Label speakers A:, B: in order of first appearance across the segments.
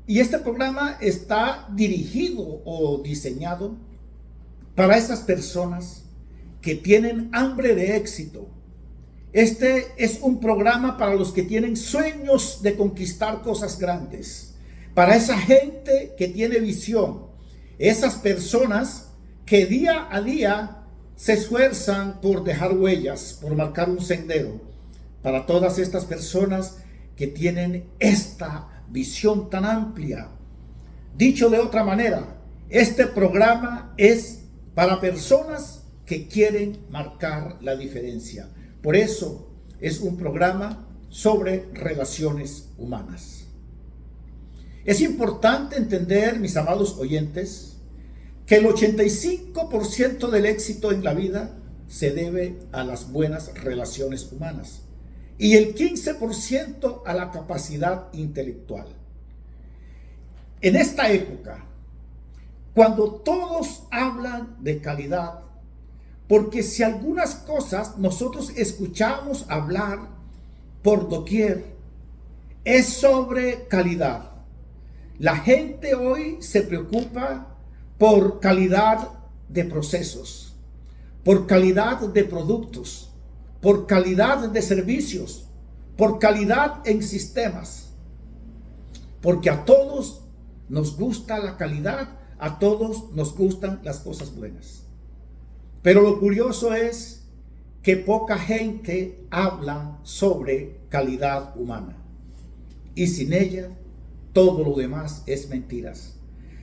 A: Y este programa está dirigido o diseñado para esas personas que tienen hambre de éxito. Este es un programa para los que tienen sueños de conquistar cosas grandes, para esa gente que tiene visión, esas personas que día a día se esfuerzan por dejar huellas, por marcar un sendero, para todas estas personas que tienen esta visión tan amplia. Dicho de otra manera, este programa es para personas que quieren marcar la diferencia. Por eso es un programa sobre relaciones humanas. Es importante entender, mis amados oyentes, que el 85% del éxito en la vida se debe a las buenas relaciones humanas y el 15% a la capacidad intelectual. En esta época, cuando todos hablan de calidad, porque si algunas cosas nosotros escuchamos hablar por doquier, es sobre calidad. La gente hoy se preocupa por calidad de procesos, por calidad de productos, por calidad de servicios, por calidad en sistemas. Porque a todos nos gusta la calidad, a todos nos gustan las cosas buenas. Pero lo curioso es que poca gente habla sobre calidad humana. Y sin ella, todo lo demás es mentiras.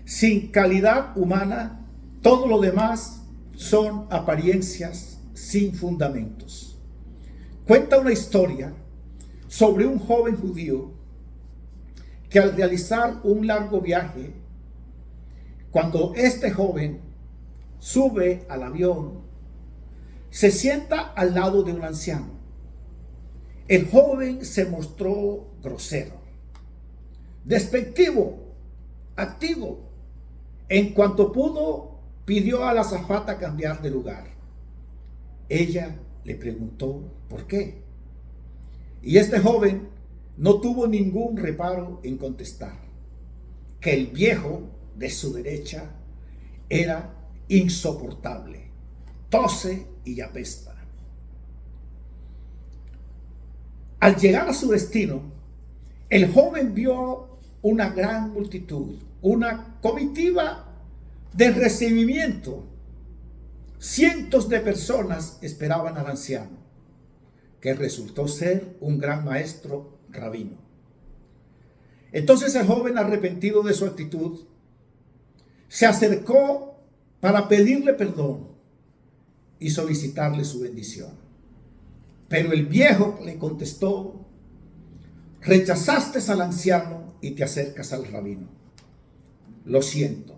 A: Sin calidad humana, todo lo demás son apariencias sin fundamentos. Cuenta una historia sobre un joven judío que al realizar un largo viaje, cuando este joven sube al avión, se sienta al lado de un anciano. El joven se mostró grosero, despectivo, activo. En cuanto pudo, pidió a la azafata cambiar de lugar. Ella le preguntó por qué. Y este joven no tuvo ningún reparo en contestar que el viejo de su derecha era insoportable, tose y apesta. Al llegar a su destino, el joven vio una gran multitud, una comitiva de recibimiento. Cientos de personas esperaban al anciano, que resultó ser un gran maestro rabino. Entonces el joven, arrepentido de su actitud, se acercó para pedirle perdón y solicitarle su bendición. Pero el viejo le contestó: rechazaste al anciano y te acercas al rabino. Lo siento,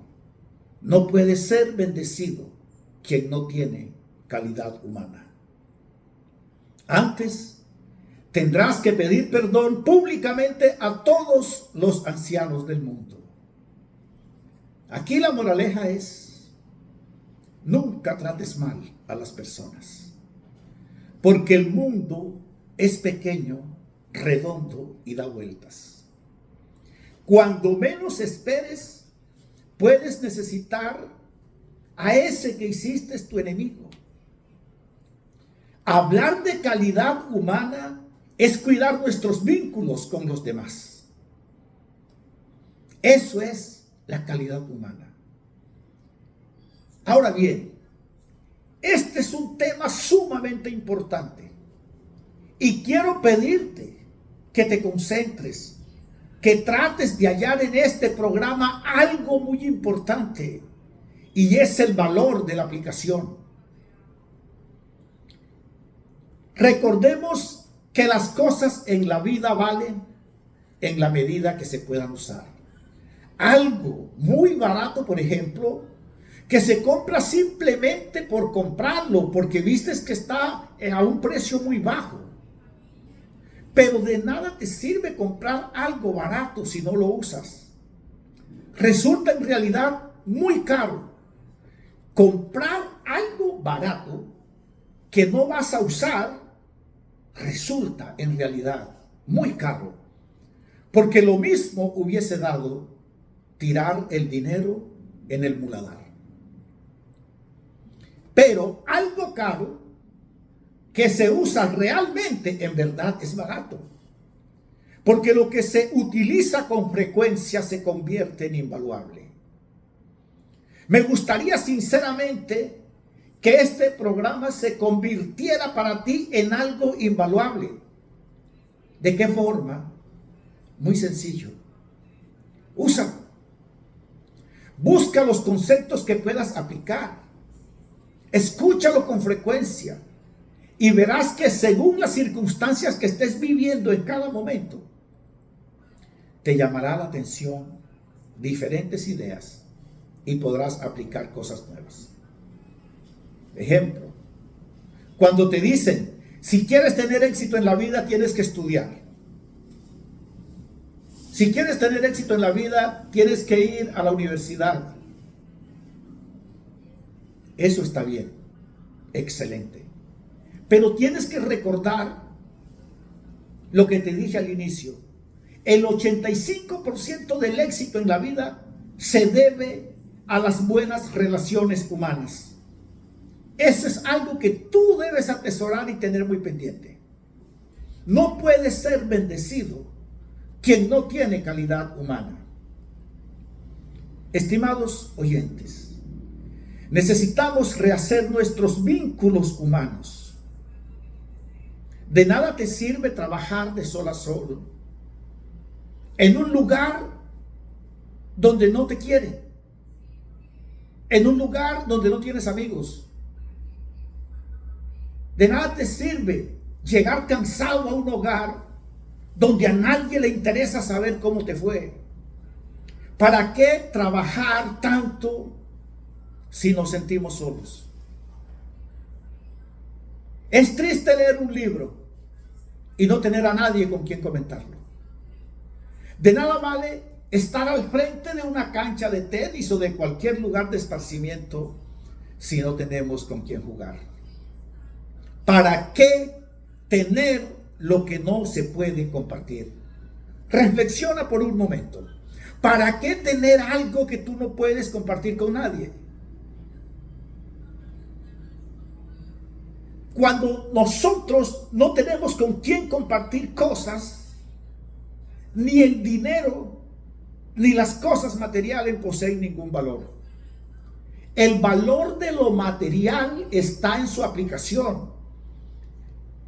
A: no puede ser bendecido quien no tiene calidad humana. Antes tendrás que pedir perdón públicamente a todos los ancianos del mundo. Aquí la moraleja es: nunca trates mal a las personas, porque el mundo es pequeño, redondo y da vueltas. Cuando menos esperes, puedes necesitar a ese que hiciste tu enemigo. Hablar de calidad humana es cuidar nuestros vínculos con los demás. Eso es la calidad humana. Ahora bien, este es un tema sumamente importante y quiero pedirte que te concentres, que trates de hallar en este programa algo muy importante, y es el valor de la aplicación. Recordemos que las cosas en la vida valen en la medida que se puedan usar. Algo muy barato, por ejemplo, que se compra simplemente por comprarlo, porque vistes que está a un precio muy bajo. Pero de nada te sirve comprar algo barato si no lo usas. Resulta en realidad muy caro. Comprar algo barato que no vas a usar resulta en realidad muy caro. porque lo mismo hubiese dado tirar el dinero en el muladar. Pero algo caro que se usa realmente, en verdad es barato, porque lo que se utiliza con frecuencia se convierte en invaluable. Me gustaría sinceramente que este programa se convirtiera para ti en algo invaluable. ¿De qué forma? Muy sencillo. Úsalo. Busca los conceptos que puedas aplicar. Escúchalo con frecuencia y verás que según las circunstancias que estés viviendo en cada momento, te llamará la atención diferentes ideas y podrás aplicar cosas nuevas. Ejemplo, cuando te dicen, si quieres tener éxito en la vida, tienes que estudiar. Si quieres tener éxito en la vida, tienes que ir a la universidad. Eso está bien, excelente. Pero tienes que recordar lo que te dije al inicio. El 85% del éxito en la vida se debe a las buenas relaciones humanas. Eso es algo que tú debes atesorar y tener muy pendiente. No puede ser bendecido quien no tiene calidad humana. Estimados oyentes, necesitamos rehacer nuestros vínculos humanos. De nada te sirve trabajar de sol a sol en un lugar donde no te quieren, en un lugar donde no tienes amigos. De nada te sirve llegar cansado a un hogar donde a nadie le interesa saber cómo te fue. ¿Para qué trabajar tanto si nos sentimos solos? Es triste leer un libro y no tener a nadie con quien comentarlo. De nada vale estar al frente de una cancha de tenis o de cualquier lugar de esparcimiento si no tenemos con quien jugar. ¿Para qué tener lo que no se puede compartir? Reflexiona por un momento. ¿Para qué tener algo que tú no puedes compartir con nadie? Cuando nosotros no tenemos con quién compartir cosas, ni el dinero ni las cosas materiales poseen ningún valor. El valor de lo material está en su aplicación.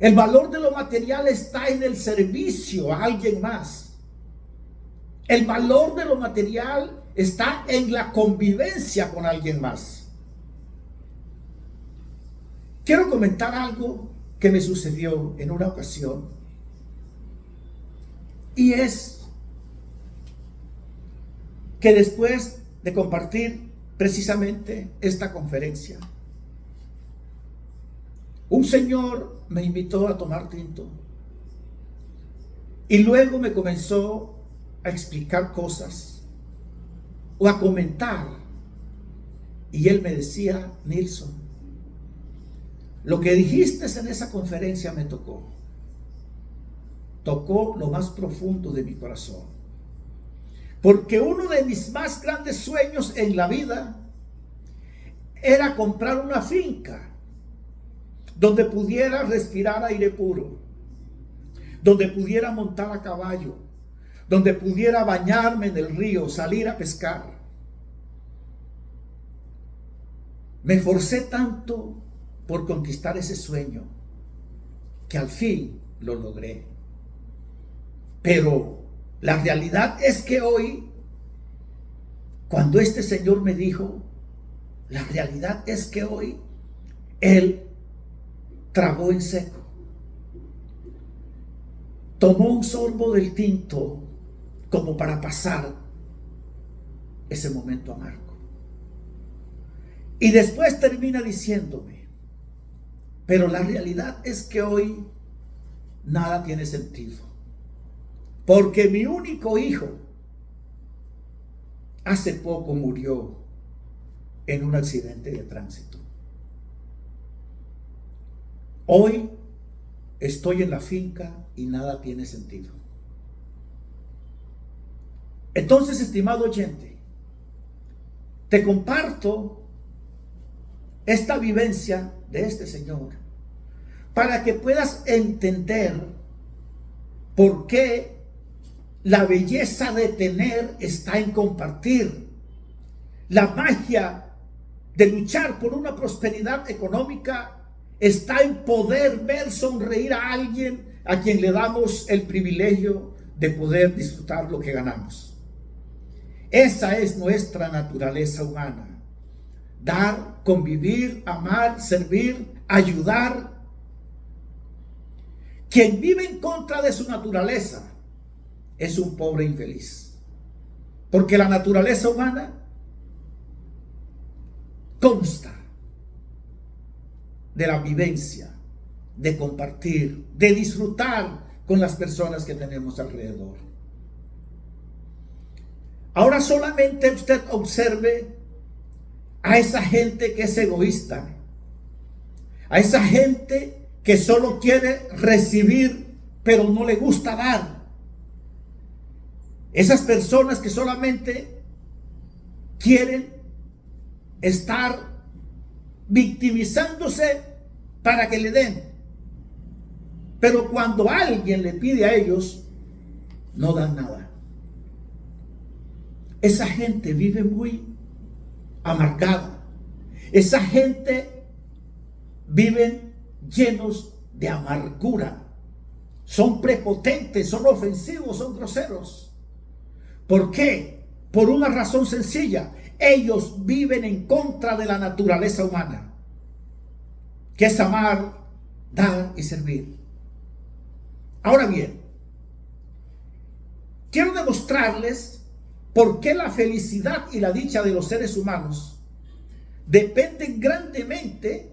A: El valor de lo material está en el servicio a alguien más. El valor de lo material está en la convivencia con alguien más. Quiero comentar algo que me sucedió en una ocasión. Y es que después de compartir precisamente esta conferencia, un señor me invitó a tomar tinto y luego me comenzó a explicar cosas o a comentar, y él me decía: Nilson, lo que dijiste en esa conferencia me tocó lo más profundo de mi corazón, porque uno de mis más grandes sueños en la vida era comprar una finca donde pudiera respirar aire puro, donde pudiera montar a caballo, donde pudiera bañarme en el río, salir a pescar. Me esforcé tanto por conquistar ese sueño que al fin lo logré. Pero la realidad es que hoy, cuando este señor me dijo, la realidad es que hoy él tragó en seco, tomó un sorbo del tinto como para pasar ese momento amargo. Y después termina diciéndome: pero la realidad es que hoy nada tiene sentido, porque mi único hijo hace poco murió en un accidente de tránsito. Hoy estoy en la finca y nada tiene sentido. Entonces, estimado oyente, te comparto esta vivencia de este señor para que puedas entender por qué la belleza de tener está en compartir. La magia de luchar por una prosperidad económica está en poder ver sonreír a alguien a quien le damos el privilegio de poder disfrutar lo que ganamos. Esa es nuestra naturaleza humana. Dar, convivir, amar, servir, ayudar. Quien vive en contra de su naturaleza es un pobre infeliz. Porque la naturaleza humana consta de la vivencia, de compartir, de disfrutar con las personas que tenemos alrededor. Ahora solamente usted observe a esa gente que es egoísta, a esa gente que solo quiere recibir, pero no le gusta dar. Esas personas que solamente quieren estar victimizándose para que le den. Pero cuando alguien le pide a ellos, no dan nada. Esa gente vive muy amargada. Esa gente viven llenos de amargura. Son prepotentes, son ofensivos, son groseros. ¿Por qué? Por una razón sencilla. Ellos viven en contra de la naturaleza humana, que es amar, dar y servir. Ahora bien, quiero demostrarles por qué la felicidad y la dicha de los seres humanos dependen grandemente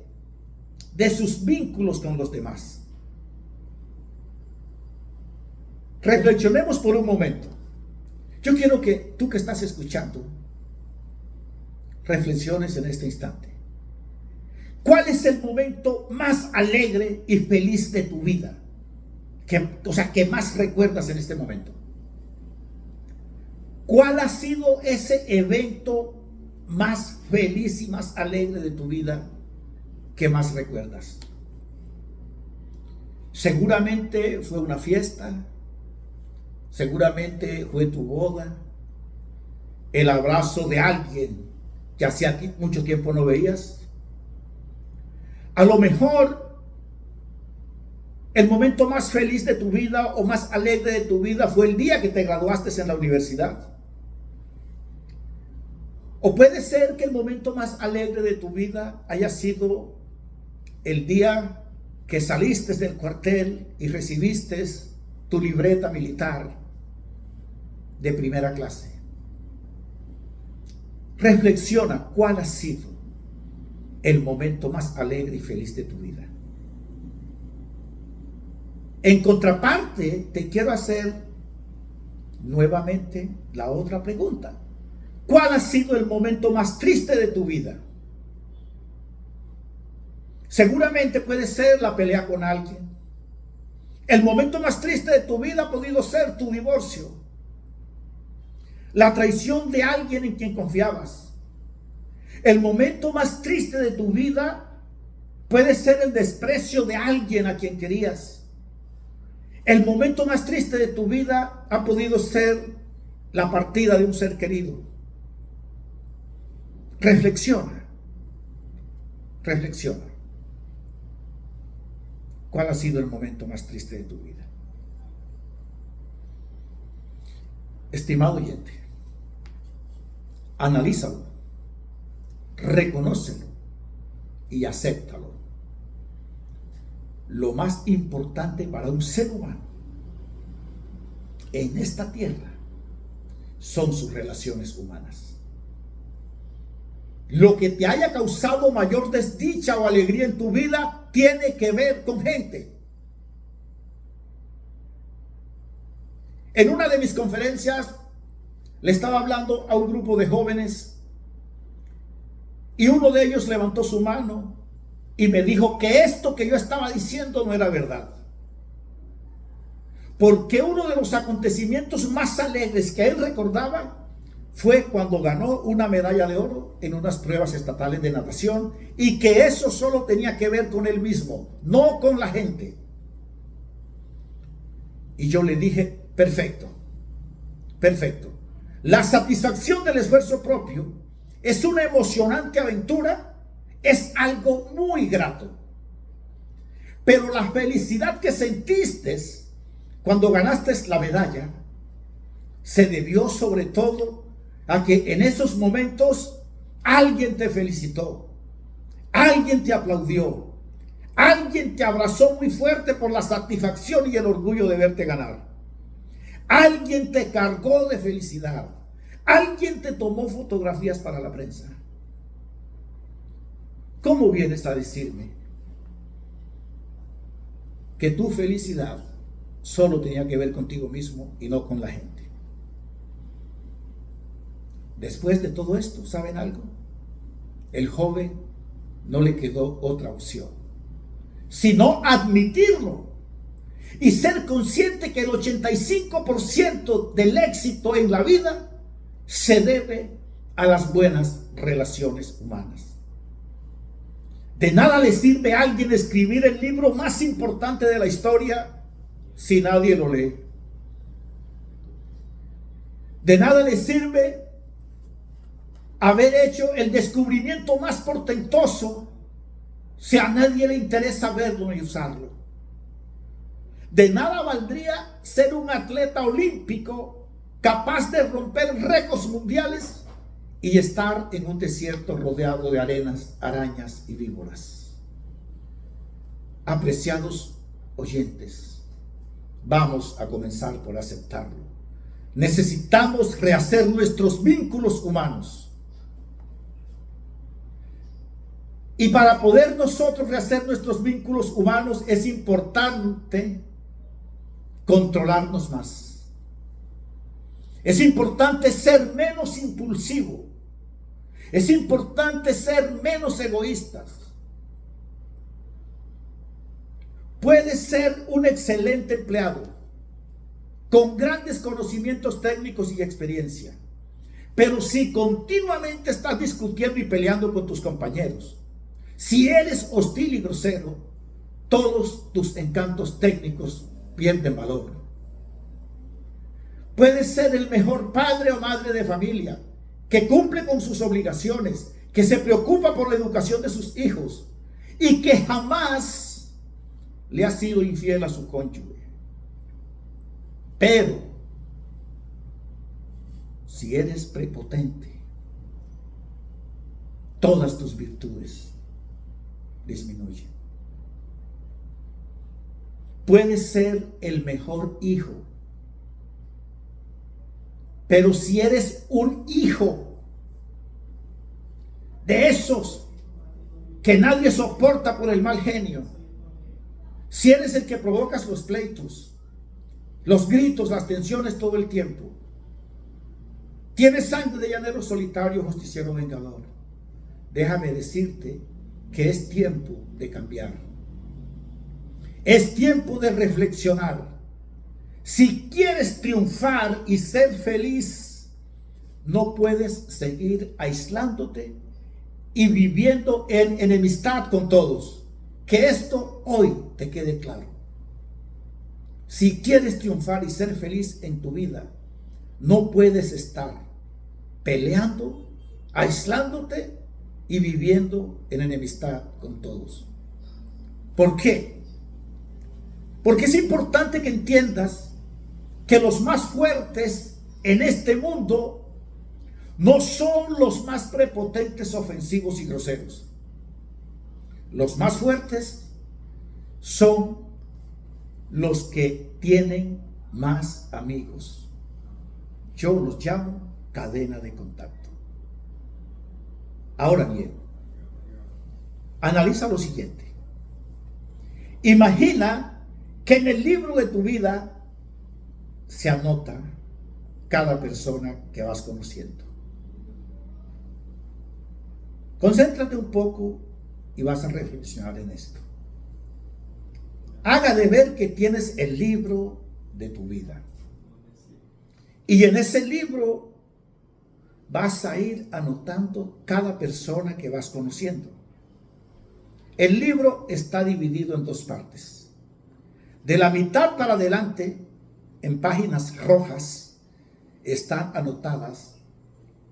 A: de sus vínculos con los demás. Reflexionemos por un momento. Yo quiero que tú que estás escuchando reflexiones en este instante. ¿Cuál es el momento más alegre y feliz de tu vida? ¿Qué más recuerdas en este momento? ¿Cuál ha sido ese evento más feliz y más alegre de tu vida que más recuerdas? Seguramente fue una fiesta, seguramente fue tu boda, el abrazo de alguien que hacía mucho tiempo no veías. A lo mejor el momento más feliz de tu vida o más alegre de tu vida fue el día que te graduaste en la universidad. O puede ser que el momento más alegre de tu vida haya sido el día que saliste del cuartel y recibiste tu libreta militar de primera clase. Reflexiona cuál ha sido el momento más alegre y feliz de tu vida. En contraparte, te quiero hacer nuevamente la otra pregunta. ¿Cuál ha sido el momento más triste de tu vida? Seguramente puede ser la pelea con alguien. El momento más triste de tu vida ha podido ser tu divorcio. La traición de alguien en quien confiabas. El momento más triste de tu vida puede ser el desprecio de alguien a quien querías. El momento más triste de tu vida ha podido ser la partida de un ser querido. Reflexiona. Reflexiona. ¿Cuál ha sido el momento más triste de tu vida? Estimado oyente, analízalo, reconócelo y acéptalo. Lo más importante para un ser humano en esta tierra son sus relaciones humanas. Lo que te haya causado mayor desdicha o alegría en tu vida tiene que ver con gente. En una de mis conferencias le estaba hablando a un grupo de jóvenes y uno de ellos levantó su mano y me dijo que esto que yo estaba diciendo no era verdad. porque uno de los acontecimientos más alegres que él recordaba fue cuando ganó una medalla de oro en unas pruebas estatales de natación, y que eso solo tenía que ver con él mismo, no con la gente. Y yo le dije, perfecto, perfecto. La satisfacción del esfuerzo propio es una emocionante aventura, es algo muy grato. Pero la felicidad que sentiste cuando ganaste la medalla se debió sobre todo a que en esos momentos alguien te felicitó, alguien te aplaudió, alguien te abrazó muy fuerte por la satisfacción y el orgullo de verte ganar. Alguien te cargó de felicidad, alguien te tomó fotografías para la prensa. ¿Cómo vienes a decirme que tu felicidad solo tenía que ver contigo mismo y no con la gente? Después de todo esto, ¿saben algo? El joven no le quedó otra opción, sino admitirlo y ser consciente que el 85% del éxito en la vida se debe a las buenas relaciones humanas. De nada le sirve a alguien escribir el libro más importante de la historia si nadie lo lee. De nada le sirve haber hecho el descubrimiento más portentoso si a nadie le interesa verlo y usarlo. De nada valdría ser un atleta olímpico capaz de romper récords mundiales y estar en un desierto rodeado de arenas, arañas y víboras. Apreciados oyentes, vamos a comenzar por aceptarlo. Necesitamos rehacer nuestros vínculos humanos. Y para poder nosotros rehacer nuestros vínculos humanos es importante controlarnos más. Es importante ser menos impulsivo. Es importante ser menos egoístas. Puedes ser un excelente empleado con grandes conocimientos técnicos y experiencia, pero si continuamente estás discutiendo y peleando con tus compañeros, si eres hostil y grosero, todos tus encantos técnicos pierden valor. Puedes ser el mejor padre o madre de familia, que cumple con sus obligaciones, que se preocupa por la educación de sus hijos y que jamás le ha sido infiel a su cónyuge. Pero si eres prepotente, todas tus virtudes disminuyen. Puedes ser el mejor hijo, pero si eres un hijo de esos que nadie soporta por el mal genio, si eres el que provocas los pleitos, los gritos, las tensiones todo el tiempo, tienes sangre de llanero solitario, justiciero vengador, déjame decirte que es tiempo de cambiar. Es tiempo de reflexionar. Si quieres triunfar y ser feliz, no puedes seguir aislándote y viviendo en enemistad con todos. Que esto hoy te quede claro. Si quieres triunfar y ser feliz en tu vida, no puedes estar peleando, aislándote y viviendo en enemistad con todos. ¿Por qué? Porque es importante que entiendas que los más fuertes en este mundo no son los más prepotentes, ofensivos y groseros. Los más fuertes son los que tienen más amigos. Yo los llamo cadena de contacto. Ahora bien, analiza lo siguiente. Imagina que en el libro de tu vida se anota cada persona que vas conociendo. Concéntrate un poco y vas a reflexionar en esto. Haga de ver que tienes el libro de tu vida. Y en ese libro vas a ir anotando cada persona que vas conociendo. El libro está dividido en dos partes. De la mitad para adelante, en páginas rojas, están anotadas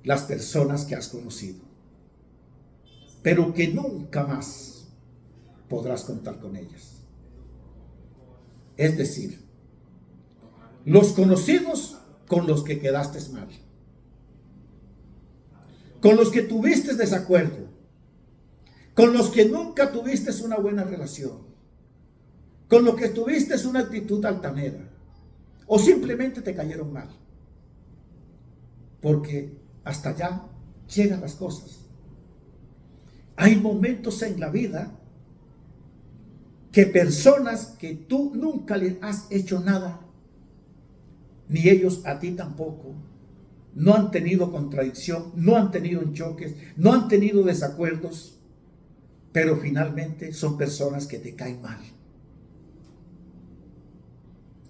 A: las personas que has conocido, pero que nunca más podrás contar con ellas. Es decir, los conocidos con los que quedaste mal, con los que tuviste desacuerdo, con los que nunca tuviste una buena relación, con los que tuviste una actitud altanera, o simplemente te cayeron mal. Porque hasta allá llegan las cosas. Hay momentos en la vida que personas que tú nunca les has hecho nada, ni ellos a ti tampoco, no han tenido contradicción, no han tenido choques, no han tenido desacuerdos, pero finalmente son personas que te caen mal.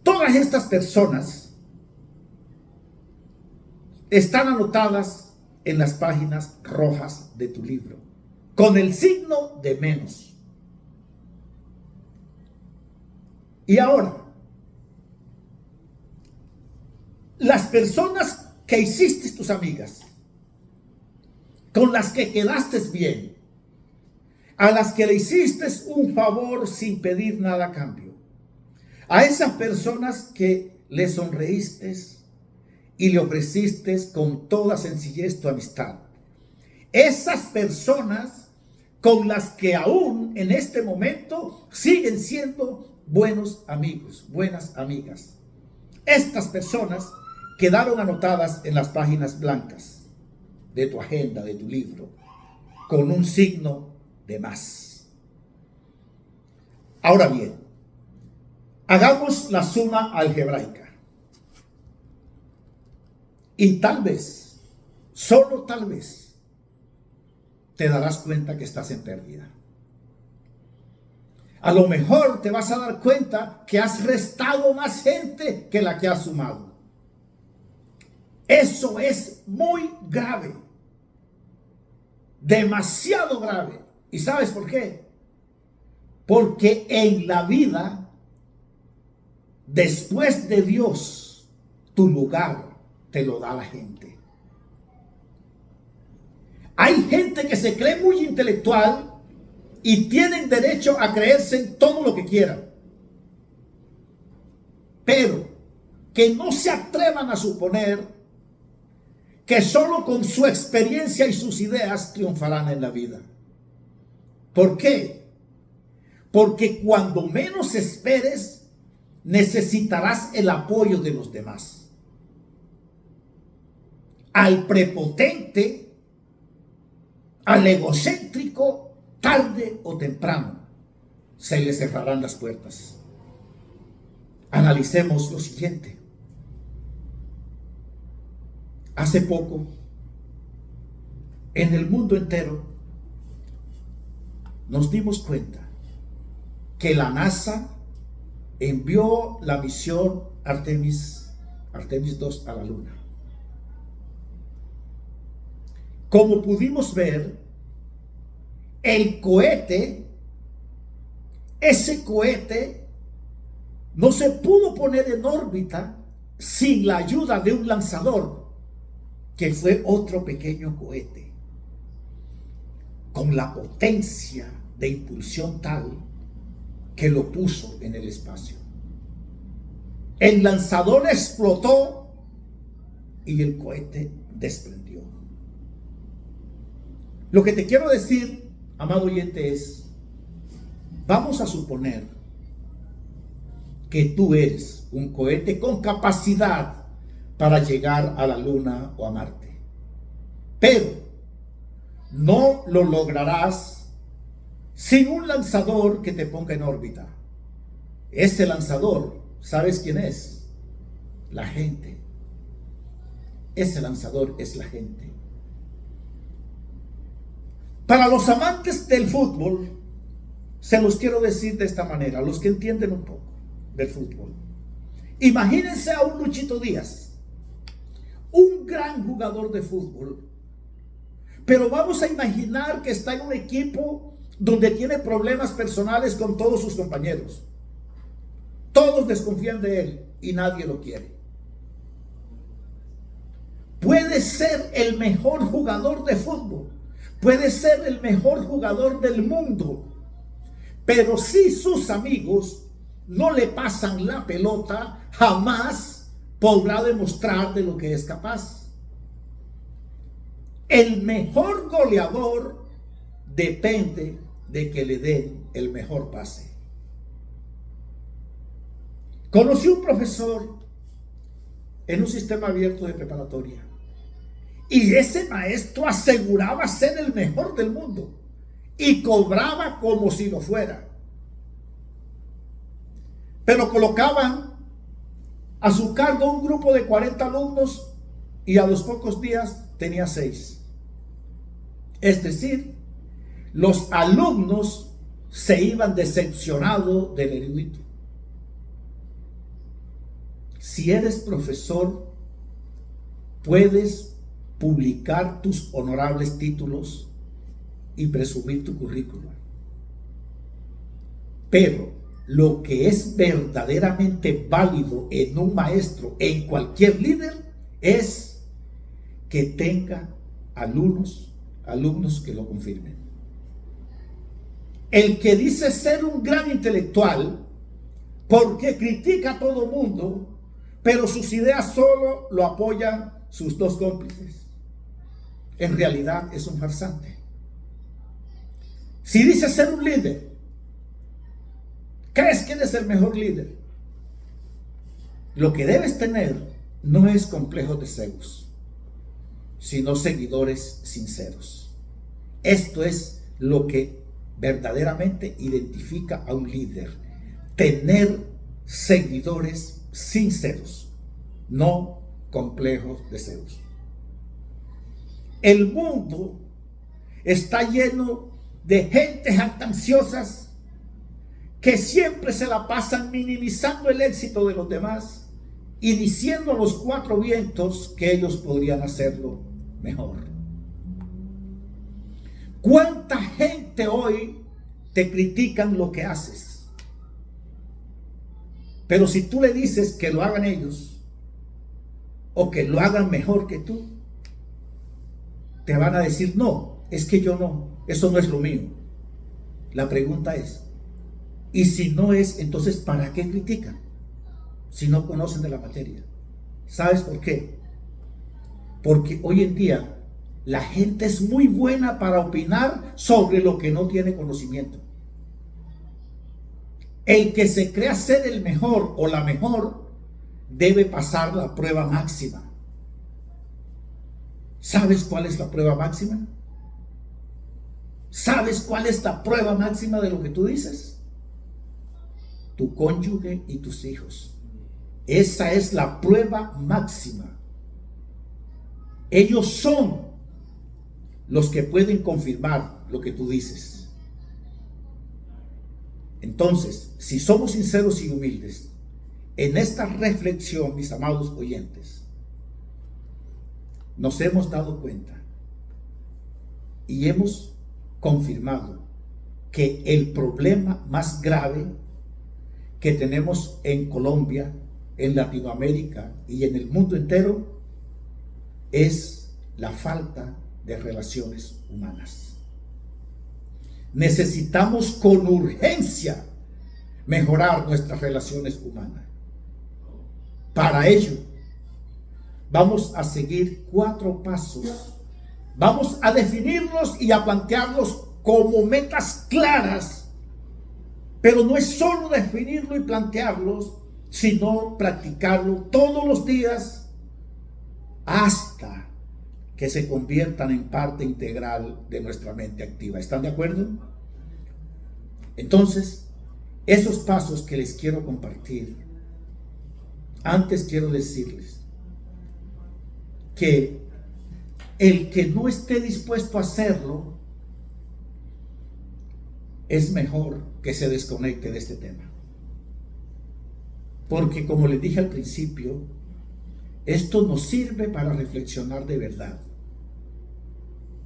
A: Todas estas personas están anotadas en las páginas rojas de tu libro, con el signo de menos. Y ahora, las personas que hiciste tus amigas, con las que quedaste bien, a las que le hiciste un favor sin pedir nada a cambio, a esas personas que le sonreíste y le ofreciste con toda sencillez tu amistad, esas personas con las que aún en este momento siguen siendo buenos amigos, buenas amigas, estas personas quedaron anotadas en las páginas blancas de tu agenda, de tu libro, con un signo de más. Ahora bien, hagamos la suma algebraica. Y tal vez, solo tal vez, te darás cuenta que estás en pérdida. A lo mejor te vas a dar cuenta que has restado más gente que la que has sumado. Eso es muy grave. Demasiado grave. ¿Y sabes por qué? Porque en la vida, después de Dios, tu lugar te lo da la gente. Hay gente que se cree muy intelectual y tienen derecho a creerse en todo lo que quieran, pero que no se atrevan a suponer que solo con su experiencia y sus ideas triunfarán en la vida. ¿Por qué? Porque cuando menos esperes, necesitarás el apoyo de los demás. Al prepotente, al egocéntrico, tarde o temprano, se le cerrarán las puertas. Analicemos lo siguiente. Hace poco, en el mundo entero, nos dimos cuenta que la NASA envió la misión Artemis 2 a la Luna. Como pudimos ver, el cohete, ese cohete no se pudo poner en órbita sin la ayuda de un lanzador, que fue otro pequeño cohete, con la potencia de impulsión tal que lo puso en el espacio. El lanzador explotó y el cohete desprendió. Lo que te quiero decir, amado oyente, es, vamos a suponer que tú eres un cohete con capacidad para llegar a la Luna o a Marte, pero no lo lograrás sin un lanzador que te ponga en órbita. Ese lanzador, ¿sabes quién es? La gente. Ese lanzador es la gente. Para los amantes del fútbol, se los quiero decir de esta manera, los que entienden un poco del fútbol. Imagínense a un Luchito Díaz, un gran jugador de fútbol, pero vamos a imaginar que está en un equipo donde tiene problemas personales con todos sus compañeros. Todos desconfían de él y nadie lo quiere. Puede ser el mejor jugador de fútbol, puede ser el mejor jugador del mundo, pero si sus amigos no le pasan la pelota, jamás podrá demostrar de lo que es capaz. El mejor goleador depende de que le den el mejor pase. Conocí un profesor en un sistema abierto de preparatoria y ese maestro aseguraba ser el mejor del mundo y cobraba como si lo fuera. Pero colocaban a su cargo un grupo de 40 alumnos y a los pocos días tenía 6. Es decir, los alumnos se iban decepcionados del erudito. Si eres profesor, puedes publicar tus honorables títulos y presumir tu currículum. Pero lo que es verdaderamente válido en un maestro, en cualquier líder, es que tenga alumnos que lo confirmen. El que dice ser un gran intelectual porque critica a todo mundo, pero sus ideas solo lo apoyan sus 2 cómplices, en realidad es un farsante. Si dice ser un líder, ¿crees que eres el mejor líder? Lo que debes tener no es complejos de Zeus, sino seguidores sinceros. Esto es lo que verdaderamente identifica a un líder: tener seguidores sinceros, no complejos de Zeus. El mundo está lleno de gente jactanciosas que siempre se la pasan minimizando el éxito de los demás y diciendo a los 4 vientos que ellos podrían hacerlo mejor. ¿Cuánta gente hoy te critican lo que haces? Pero si tú le dices que lo hagan ellos o que lo hagan mejor que tú, te van a decir: no, es que yo no, eso no es lo mío. La pregunta es, y si no es, entonces ¿para qué critican? Si no conocen de la materia. ¿Sabes por qué? Porque hoy en día la gente es muy buena para opinar sobre lo que no tiene conocimiento. El que se crea ser el mejor o la mejor debe pasar la prueba máxima. ¿Sabes cuál es la prueba máxima? ¿Sabes cuál es la prueba máxima de lo que tú dices? Tu cónyuge y tus hijos. Esa es la prueba máxima. Ellos son los que pueden confirmar lo que tú dices. Entonces, si somos sinceros y humildes en esta reflexión, mis amados oyentes, nos hemos dado cuenta y hemos confirmado que el problema más grave que tenemos en Colombia, en Latinoamérica y en el mundo entero es la falta de relaciones humanas. Necesitamos con urgencia mejorar nuestras relaciones humanas. Para ello, vamos a seguir 4 pasos. Vamos a definirlos y a plantearlos como metas claras. Pero no es solo definirlo y plantearlos, sino practicarlo todos los días hasta que se conviertan en parte integral de nuestra mente activa. ¿Están de acuerdo? Entonces, esos pasos que les quiero compartir, antes quiero decirles que el que no esté dispuesto a hacerlo, es mejor que se desconecte de este tema. Porque como les dije al principio, esto nos sirve para reflexionar de verdad.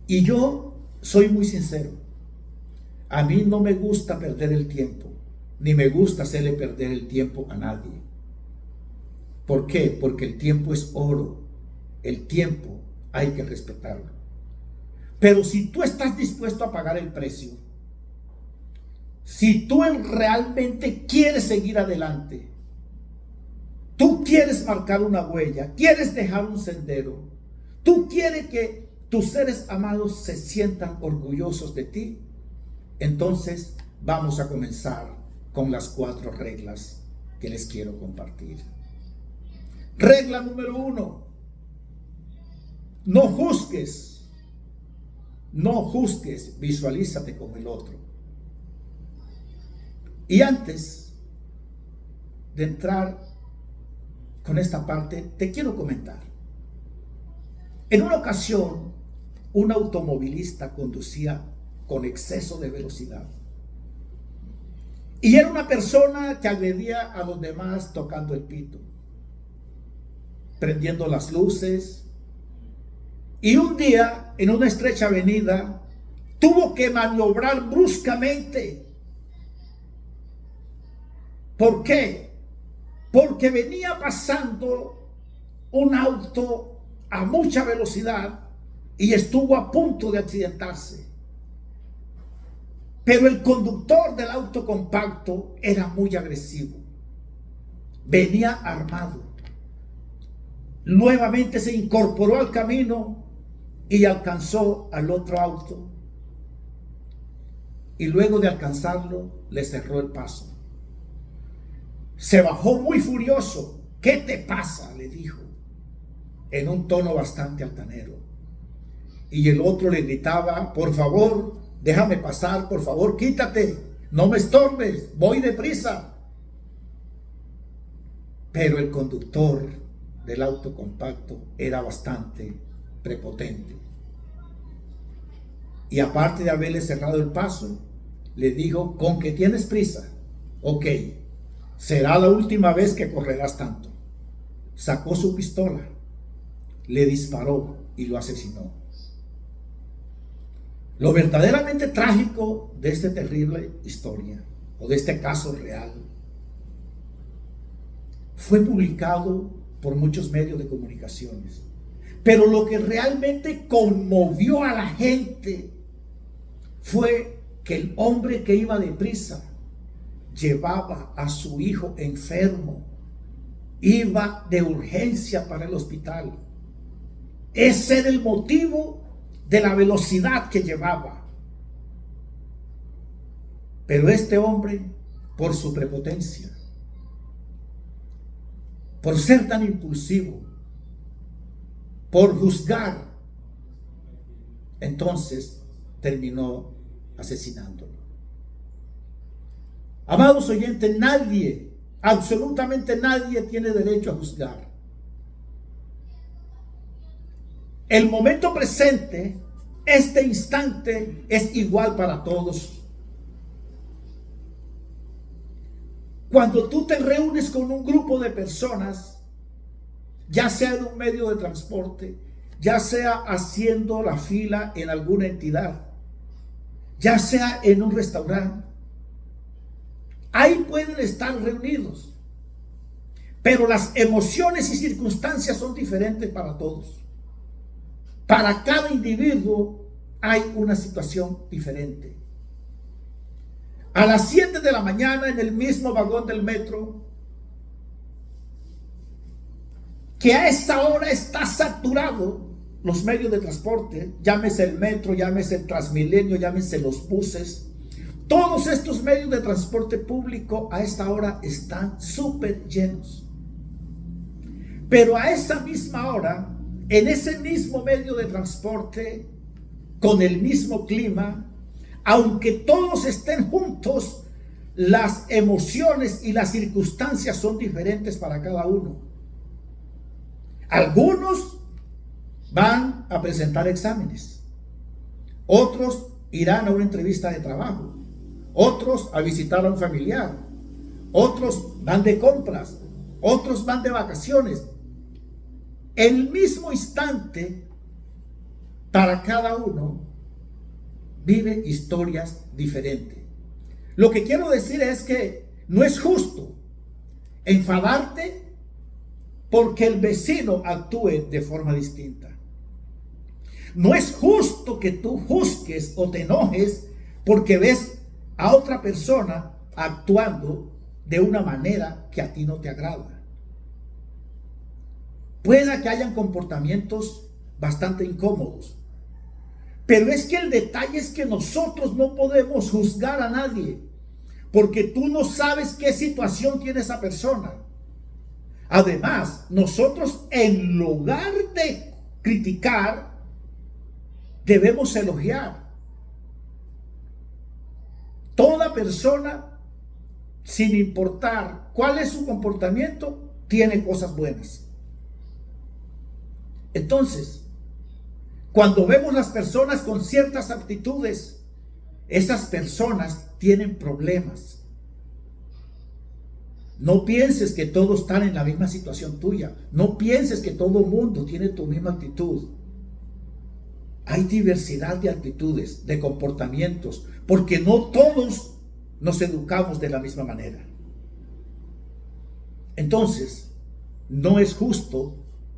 A: Y yo soy muy sincero. A mí no me gusta perder el tiempo, ni me gusta hacerle perder el tiempo a nadie. ¿Por qué? Porque el tiempo es oro. El tiempo hay que respetarlo. Pero si tú estás dispuesto a pagar el precio, si tú realmente quieres seguir adelante, tú quieres marcar una huella, quieres dejar un sendero, tú quieres que tus seres amados se sientan orgullosos de ti, entonces vamos a comenzar con las 4 reglas que les quiero compartir. Regla número 1. No juzgues. No juzgues, visualízate como el otro. Y antes de entrar con esta parte, te quiero comentar. En una ocasión, un automovilista conducía con exceso de velocidad. Y era una persona que agredía a los demás tocando el pito, prendiendo las luces. Y un día, en una estrecha avenida, tuvo que maniobrar bruscamente. ¿Por qué? Porque venía pasando un auto a mucha velocidad y estuvo a punto de accidentarse. Pero el conductor del auto compacto era muy agresivo. Venía armado. Nuevamente se incorporó al camino y alcanzó al otro auto. Y luego de alcanzarlo, le cerró el paso. Se bajó muy furioso. ¿Qué te pasa?, le dijo, en un tono bastante altanero. Y el otro le gritaba: por favor, déjame pasar, por favor, quítate, no me estorbes, voy deprisa. Pero el conductor del auto compacto era bastante prepotente. Y aparte de haberle cerrado el paso, le dijo: ¿con qué tienes prisa? Ok, será la última vez que correrás tanto. Sacó su pistola, le disparó y lo asesinó. Lo verdaderamente trágico de esta terrible historia, o de este caso real, fue publicado por muchos medios de comunicaciones. Pero lo que realmente conmovió a la gente fue que el hombre que iba deprisa llevaba a su hijo enfermo, iba de urgencia para el hospital. Ese era el motivo de la velocidad que llevaba. Pero este hombre, por su prepotencia, por ser tan impulsivo, por juzgar, entonces terminó asesinándolo. Amados oyentes, nadie, absolutamente nadie tiene derecho a juzgar. El momento presente, este instante, es igual para todos. Cuando tú te reúnes con un grupo de personas, ya sea en un medio de transporte, ya sea haciendo la fila en alguna entidad, ya sea en un restaurante, ahí pueden estar reunidos, pero las emociones y circunstancias son diferentes para todos. Para cada individuo hay una situación diferente. A las 7 de la mañana, en el mismo vagón del metro, que a esa hora está saturado los medios de transporte, llámese el metro, llámese el Transmilenio, llámese los buses, todos estos medios de transporte público a esta hora están súper llenos. Pero a esa misma hora, en ese mismo medio de transporte, con el mismo clima, aunque todos estén juntos, las emociones y las circunstancias son diferentes para cada uno. Algunos van a presentar exámenes, otros irán a una entrevista de trabajo, otros a visitar a un familiar, otros van de compras, otros van de vacaciones. El mismo instante, para cada uno, vive historias diferentes. Lo que quiero decir es que no es justo enfadarte porque el vecino actúe de forma distinta. No es justo que tú juzgues o te enojes porque ves a otra persona actuando de una manera que a ti no te agrada. Puede que hayan comportamientos bastante incómodos, pero es que el detalle es que nosotros no podemos juzgar a nadie, porque tú no sabes qué situación tiene esa persona. Además, nosotros en lugar de criticar, debemos elogiar. Toda persona, sin importar cuál es su comportamiento, tiene cosas buenas. Entonces, cuando vemos las personas con ciertas actitudes, esas personas tienen problemas. No pienses que todos están en la misma situación tuya. No pienses que todo el mundo tiene tu misma actitud. Hay diversidad de actitudes, de comportamientos, porque no todos nos educamos de la misma manera. Entonces, no es justo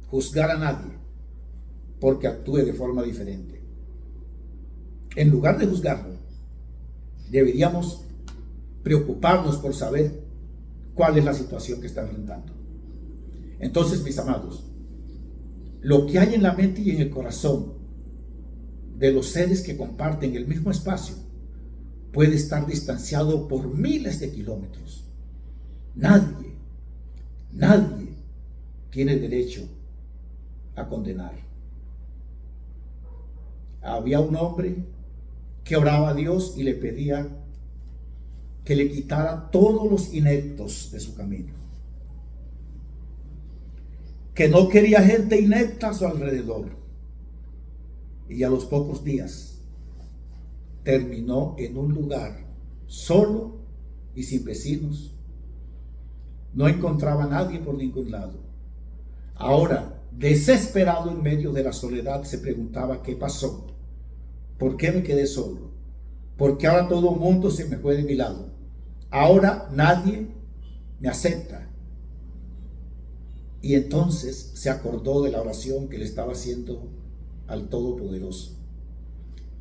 A: juzgar a nadie porque actúe de forma diferente. En lugar de juzgarlo, deberíamos preocuparnos por saber cuál es la situación que está enfrentando. Entonces, mis amados, lo que hay en la mente y en el corazón de los seres que comparten el mismo espacio puede estar distanciado por miles de kilómetros. Nadie tiene derecho a condenar. Había un hombre que oraba a Dios y le pedía que le quitara todos los ineptos de su camino. Que no quería gente inepta a su alrededor. Y a los pocos días terminó en un lugar solo y sin vecinos. No encontraba a nadie por ningún lado. Ahora, desesperado en medio de la soledad, se preguntaba qué pasó. ¿Por qué me quedé solo? ¿Por qué ahora todo el mundo se me fue de mi lado? Ahora nadie me acepta. Y entonces se acordó de la oración que le estaba haciendo al Todopoderoso.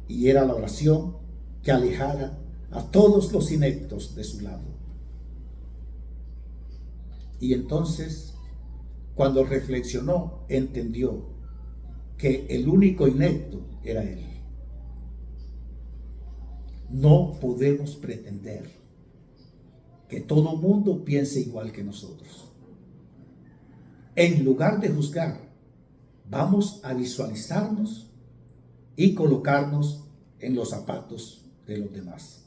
A: Y era la oración que alejara a todos los ineptos de su lado. Y entonces, cuando reflexionó, entendió que el único inepto era él. No podemos pretender que todo mundo piense igual que nosotros. En lugar de juzgar, vamos a visualizarnos y colocarnos en los zapatos de los demás,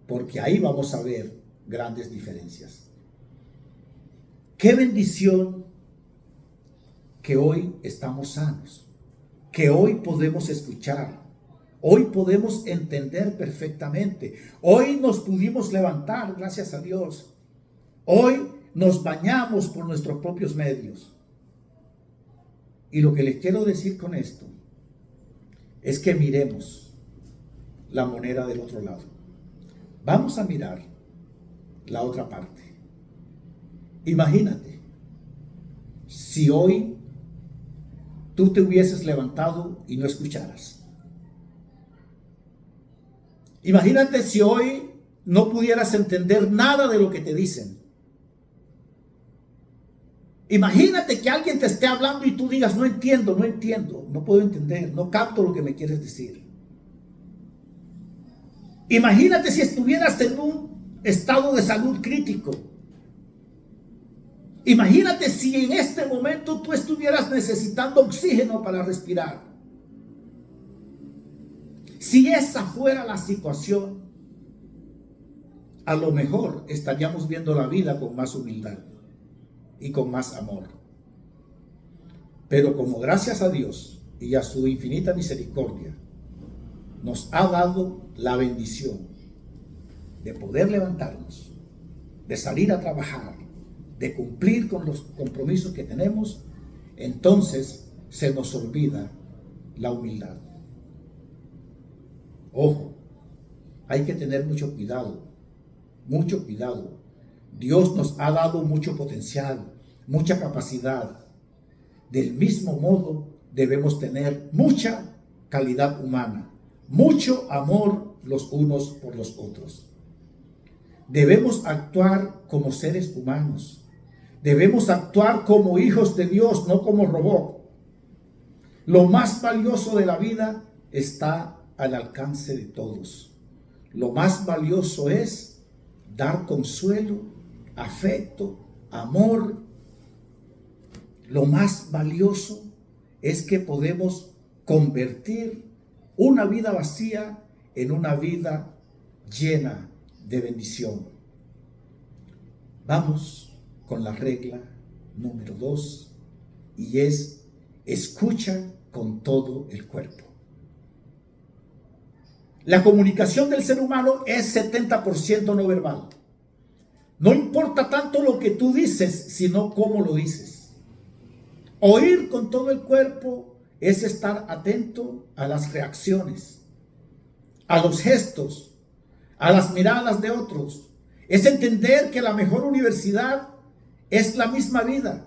A: porque ahí vamos a ver grandes diferencias. Qué bendición que hoy estamos sanos, que hoy podemos escuchar. Hoy podemos entender perfectamente. Hoy nos pudimos levantar, gracias a Dios. Hoy nos bañamos por nuestros propios medios. Y lo que les quiero decir con esto es que miremos la moneda del otro lado. Vamos a mirar la otra parte. Imagínate si hoy tú te hubieses levantado y no escucharas. Imagínate si hoy no pudieras entender nada de lo que te dicen. Imagínate que alguien te esté hablando y tú digas, no entiendo, no puedo entender, no capto lo que me quieres decir. Imagínate si estuvieras en un estado de salud crítico. Imagínate si en este momento tú estuvieras necesitando oxígeno para respirar. Si esa fuera la situación, a lo mejor estaríamos viendo la vida con más humildad y con más amor. Pero como gracias a Dios y a su infinita misericordia, nos ha dado la bendición de poder levantarnos, de salir a trabajar, de cumplir con los compromisos que tenemos, entonces se nos olvida la humildad. Ojo, hay que tener mucho cuidado, mucho cuidado. Dios nos ha dado mucho potencial, mucha capacidad. Del mismo modo, debemos tener mucha calidad humana, mucho amor los unos por los otros. Debemos actuar como seres humanos. Debemos actuar como hijos de Dios, no como robots. Lo más valioso de la vida está al alcance de todos. Lo más valioso es dar consuelo, afecto, amor. Lo más valioso es que podemos convertir una vida vacía en una vida llena de bendición. Vamos con la regla número 2 y es: escucha con todo el cuerpo. La comunicación del ser humano es 70% no verbal. No importa tanto lo que tú dices, sino cómo lo dices. Oír con todo el cuerpo es estar atento a las reacciones, a los gestos, a las miradas de otros. Es entender que la mejor universidad es la misma vida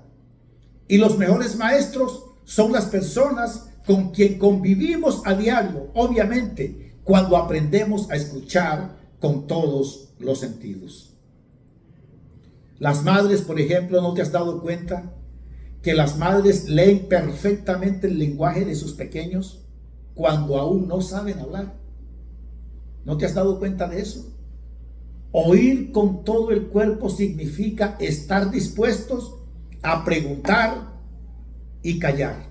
A: y los mejores maestros son las personas con quien convivimos a diario, obviamente, cuando aprendemos a escuchar con todos los sentidos. Las madres, por ejemplo, ¿no te has dado cuenta que las madres leen perfectamente el lenguaje de sus pequeños cuando aún no saben hablar? ¿No te has dado cuenta de eso? Oír con todo el cuerpo significa estar dispuestos a preguntar y callar.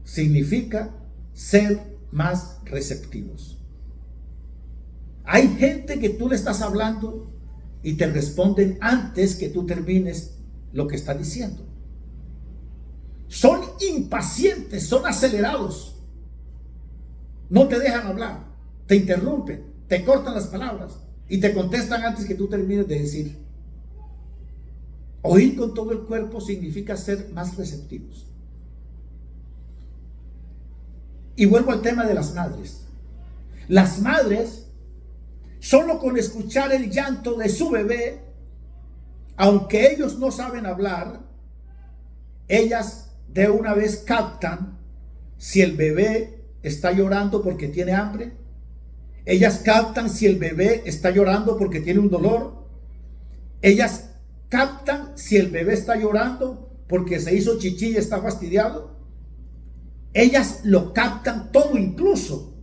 A: Significa ser más receptivos. Hay gente que tú le estás hablando y te responden antes que tú termines lo que está diciendo. Son impacientes, son acelerados. No te dejan hablar, te interrumpen, te cortan las palabras y te contestan antes que tú termines de decir. Oír con todo el cuerpo significa ser más receptivos. Y vuelvo al tema de las madres. Las madres, solo con escuchar el llanto de su bebé, aunque ellos no saben hablar, ellas de una vez captan si el bebé está llorando porque tiene hambre. Ellas captan si el bebé está llorando porque tiene un dolor. Ellas captan si el bebé está llorando porque se hizo chichi y está fastidiado. Ellas lo captan todo, incluso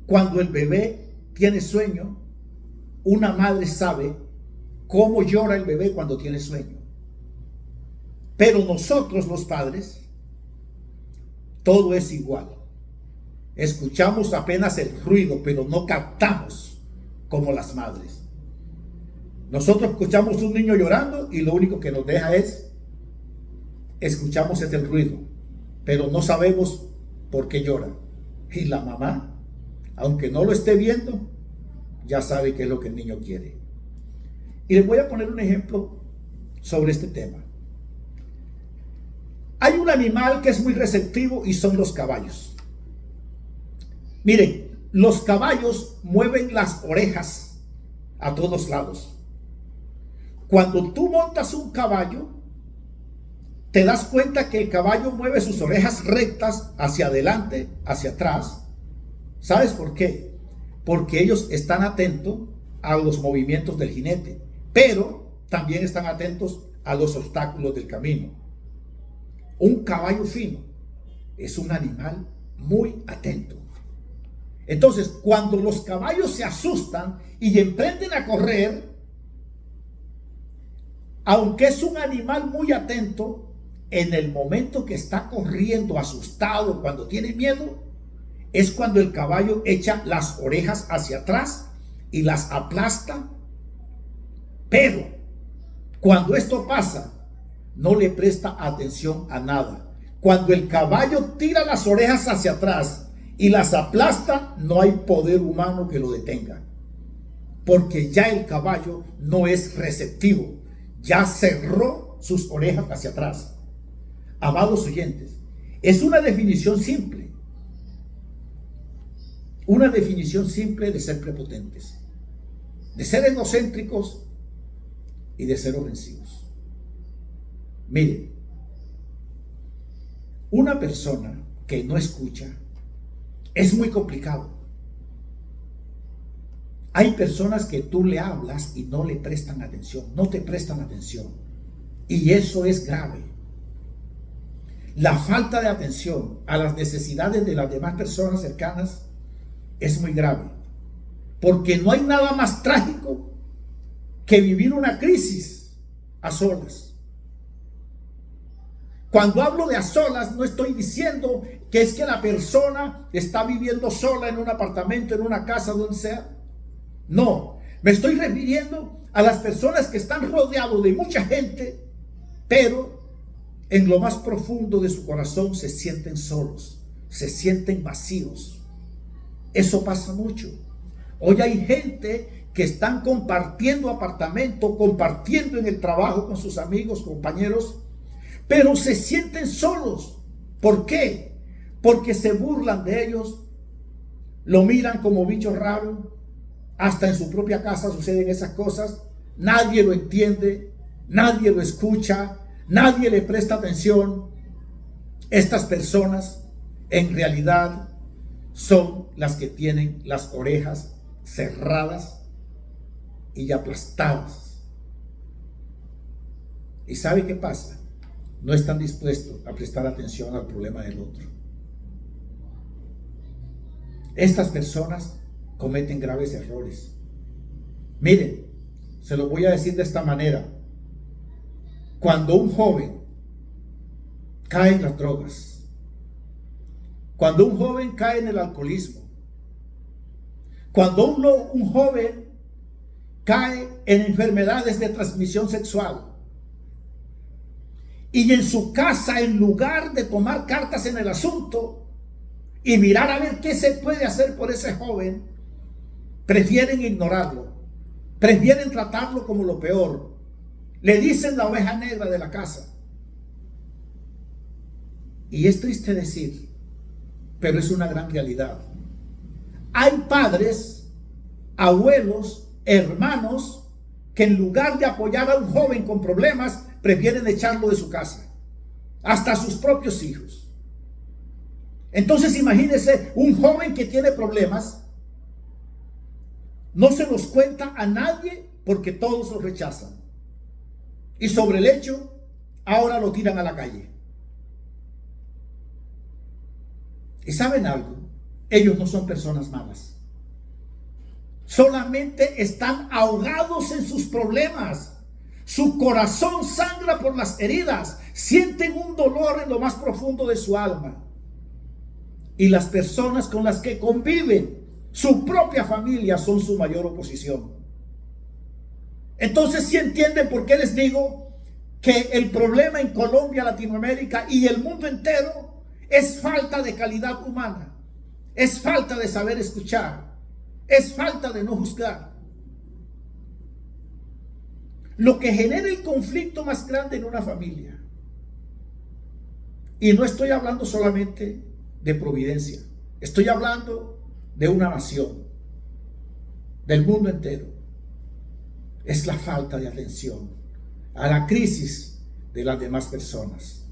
A: cuando el bebé tiene sueño. Una madre sabe cómo llora el bebé cuando tiene sueño. Pero nosotros los padres, todo es igual. Escuchamos apenas el ruido, pero no captamos como las madres. Nosotros escuchamos un niño llorando y lo único que nos deja es, escuchamos es el ruido, pero no sabemos por qué llora. Y la mamá, aunque no lo esté viendo, ya sabe qué es lo que el niño quiere. Y les voy a poner un ejemplo sobre este tema. Hay un animal que es muy receptivo y son los caballos. Miren, los caballos mueven las orejas a todos lados. Cuando tú montas un caballo, te das cuenta que el caballo mueve sus orejas rectas hacia adelante, hacia atrás. ¿Sabes por qué? Porque ellos están atentos a los movimientos del jinete, pero también están atentos a los obstáculos del camino. Un caballo fino es un animal muy atento. Entonces, cuando los caballos se asustan y emprenden a correr, aunque es un animal muy atento, en el momento que está corriendo asustado, cuando tiene miedo, es cuando el caballo echa las orejas hacia atrás y las aplasta. Pero cuando esto pasa, no le presta atención a nada. Cuando el caballo tira las orejas hacia atrás y las aplasta, no hay poder humano que lo detenga, porque ya el caballo no es receptivo, ya cerró sus orejas hacia atrás. Amados oyentes, es una definición simple. Una definición simple de ser prepotentes, de ser egocéntricos y de ser ofensivos. Miren, una persona que no escucha es muy complicado. Hay personas que tú le hablas y no le prestan atención, no te prestan atención. Y eso es grave. La falta de atención a las necesidades de las demás personas cercanas es muy grave. Porque no hay nada más trágico que vivir una crisis a solas. Cuando hablo de a solas, no estoy diciendo que es que la persona está viviendo sola en un apartamento, en una casa, donde sea. No, me estoy refiriendo a las personas que están rodeados de mucha gente, pero en lo más profundo de su corazón se sienten solos, se sienten vacíos. Eso pasa mucho. Hoy hay gente que están compartiendo apartamento, compartiendo en el trabajo con sus amigos, compañeros, pero se sienten solos. ¿Por qué? Porque se burlan de ellos, lo miran como bicho raro. Hasta en su propia casa suceden esas cosas. Nadie lo entiende, nadie lo escucha, nadie le presta atención. Estas personas en realidad son las que tienen las orejas cerradas y aplastadas. ¿Y sabe qué pasa? No están dispuestos a prestar atención al problema del otro. Estas personas cometen graves errores. Miren, se lo voy a decir de esta manera. Cuando un joven cae en las drogas, cuando un joven cae en el alcoholismo, cuando un joven cae en enfermedades de transmisión sexual, y en su casa, en lugar de tomar cartas en el asunto y mirar a ver qué se puede hacer por ese joven, prefieren ignorarlo, prefieren tratarlo como lo peor. Le dicen la oveja negra de la casa. Y es triste decir, pero es una gran realidad. Hay padres, abuelos, hermanos, que en lugar de apoyar a un joven con problemas, prefieren echarlo de su casa, hasta sus propios hijos. Entonces imagínese un joven que tiene problemas, no se los cuenta a nadie porque todos lo rechazan. Y sobre el hecho, ahora lo tiran a la calle. ¿Y saben algo? Ellos no son personas malas. Solamente están ahogados en sus problemas. Su corazón sangra por las heridas. Sienten un dolor en lo más profundo de su alma. Y las personas con las que conviven, su propia familia, son su mayor oposición. Entonces, ¿sí entienden por qué les digo que el problema en Colombia, Latinoamérica y el mundo entero es falta de calidad humana? Es falta de saber escuchar. Es falta de no juzgar. Lo que genera el conflicto más grande en una familia. Y no estoy hablando solamente de Providencia. Estoy hablando de una nación, del mundo entero. Es la falta de atención a la crisis de las demás personas.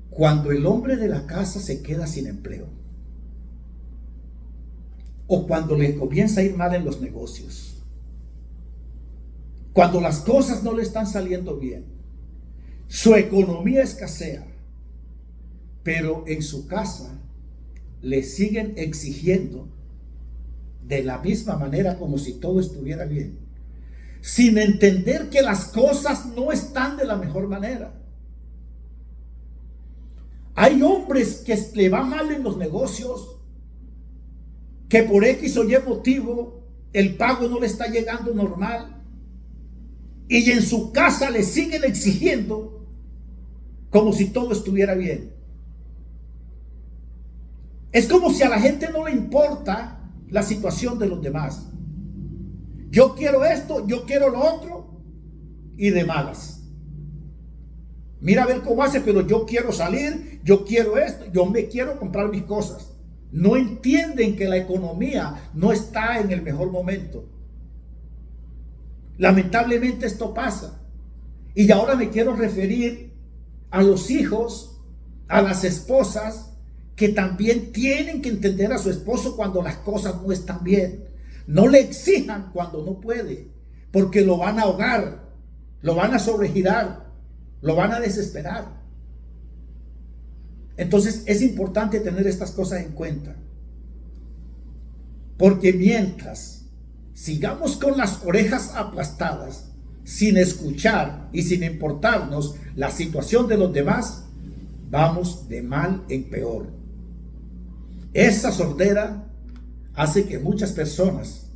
A: Cuando el hombre de la casa se queda sin empleo, o cuando le comienza a ir mal en los negocios, cuando las cosas no le están saliendo bien, su economía escasea, pero en su casa le siguen exigiendo de la misma manera como si todo estuviera bien, sin entender que las cosas no están de la mejor manera. Hay hombres que le va mal en los negocios, que por X o Y motivo el pago no le está llegando normal, y en su casa le siguen exigiendo como si todo estuviera bien. Es como si a la gente no le importa la situación de los demás. Yo quiero esto, yo quiero lo otro, y de malas. Mira a ver cómo hace, pero yo quiero salir, yo quiero esto, yo me quiero comprar mis cosas. No entienden que la economía no está en el mejor momento. Lamentablemente esto pasa. Y ahora me quiero referir a los hijos, a las esposas, que también tienen que entender a su esposo cuando las cosas no están bien. No le exijan cuando no puede, porque lo van a ahogar, lo van a sobregirar, lo van a desesperar. Entonces es importante tener estas cosas en cuenta, porque mientras sigamos con las orejas aplastadas, sin escuchar y sin importarnos la situación de los demás, vamos de mal en peor. Esa sordera hace que muchas personas